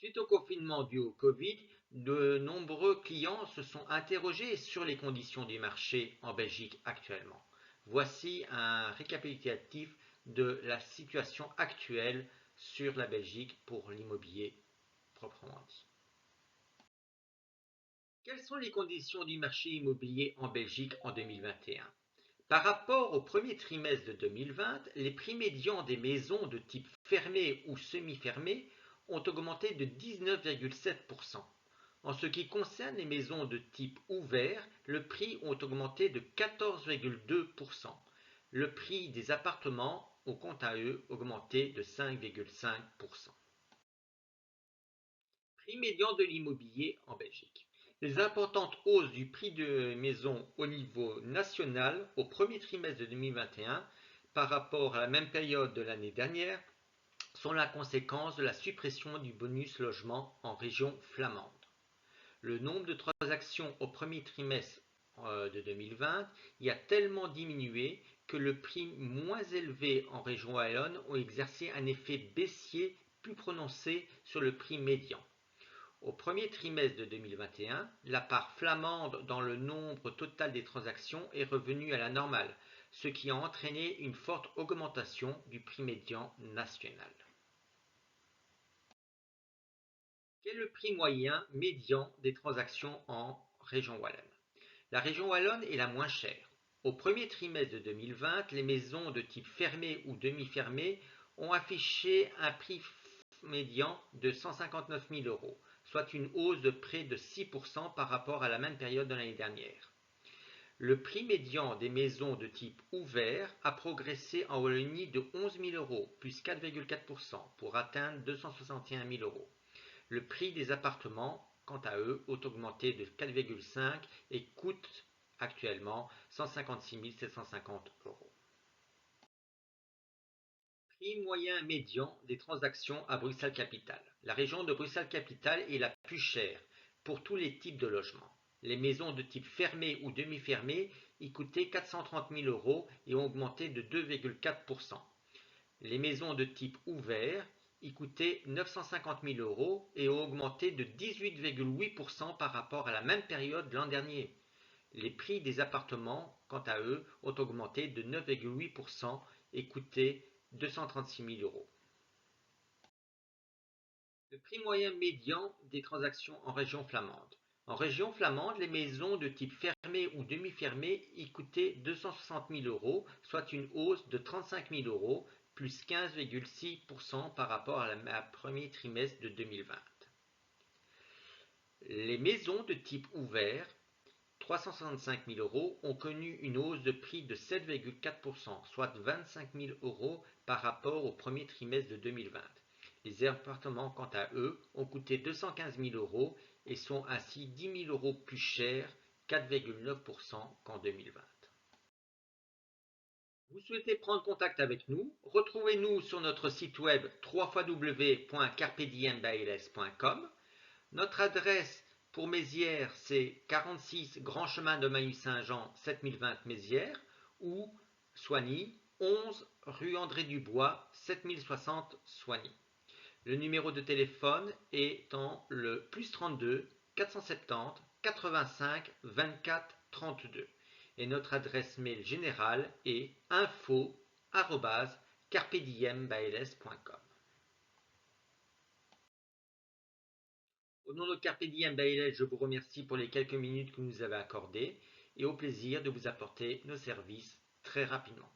Suite au confinement dû au Covid, de nombreux clients se sont interrogés sur les conditions du marché en Belgique actuellement. Voici un récapitulatif de la situation actuelle sur la Belgique pour l'immobilier proprement dit. Quelles sont les conditions du marché immobilier en Belgique en 2021? Par rapport au premier trimestre de 2020, les prix médians des maisons de type fermé ou semi-fermé ont augmenté de 19,7%. En ce qui concerne les maisons de type ouvert, le prix ont augmenté de 14,2%. Le prix des appartements ont quant à eux augmenté de 5,5%. Prix médian de l'immobilier en Belgique. Les importantes hausses du prix de maisons au niveau national au premier trimestre de 2021 par rapport à la même période de l'année dernière sont la conséquence de la suppression du bonus logement en région flamande. Le nombre de transactions au premier trimestre de 2020 y a tellement diminué que le prix moins élevé en région wallonne ont exercé un effet baissier plus prononcé sur le prix médian. Au premier trimestre de 2021, la part flamande dans le nombre total des transactions est revenue à la normale, ce qui a entraîné une forte augmentation du prix médian national. Quel est le prix moyen médian des transactions en région wallonne? La région wallonne est la moins chère. Au premier trimestre de 2020, les maisons de type fermé ou demi-fermé ont affiché un prix médian de 159 000 euros, soit une hausse de près de 6% par rapport à la même période de l'année dernière. Le prix médian des maisons de type ouvert a progressé en Wallonie de 11 000 euros, plus 4,4%, pour atteindre 261 000 euros. Le prix des appartements, quant à eux, ont augmenté de 4,5% et coûtent actuellement 156 750 euros. Prix moyen médian des transactions à Bruxelles-Capitale. La région de Bruxelles-Capitale est la plus chère pour tous les types de logements. Les maisons de type fermé ou demi-fermé y coûtaient 430 000 euros et ont augmenté de 2,4%. Les maisons de type ouvert y coûtaient 950 000 euros et ont augmenté de 18,8% par rapport à la même période l'an dernier. Les prix des appartements, quant à eux, ont augmenté de 9,8% et coûtaient 236 000 euros. Le prix moyen médian des transactions en région flamande. En région flamande, les maisons de type fermé ou demi-fermé y coûtaient 260 000 euros, soit une hausse de 35 000 euros, plus 15,6% par rapport à la premier trimestre de 2020. Les maisons de type ouvert, 365 000 euros, ont connu une hausse de prix de 7,4%, soit 25 000 euros par rapport au premier trimestre de 2020. Les appartements, quant à eux, ont coûté 215 000 euros et sont ainsi 10 000 euros plus chers, 4,9% qu'en 2020. Vous souhaitez prendre contact avec nous? Retrouvez-nous sur notre site web www.carpediembailes.com. Notre adresse pour Mézières, c'est 46 Grand Chemin de Mailly-Saint-Jean, 7020 Mézières, ou Soigny, 11 rue André Dubois, 7060 Soigny. Le numéro de téléphone étant le +32 470 85 24 32. Et notre adresse mail générale est info@carpediembailes.com. Au nom de Carpe Diem Bailes, je vous remercie pour les quelques minutes que vous nous avez accordées et au plaisir de vous apporter nos services très rapidement.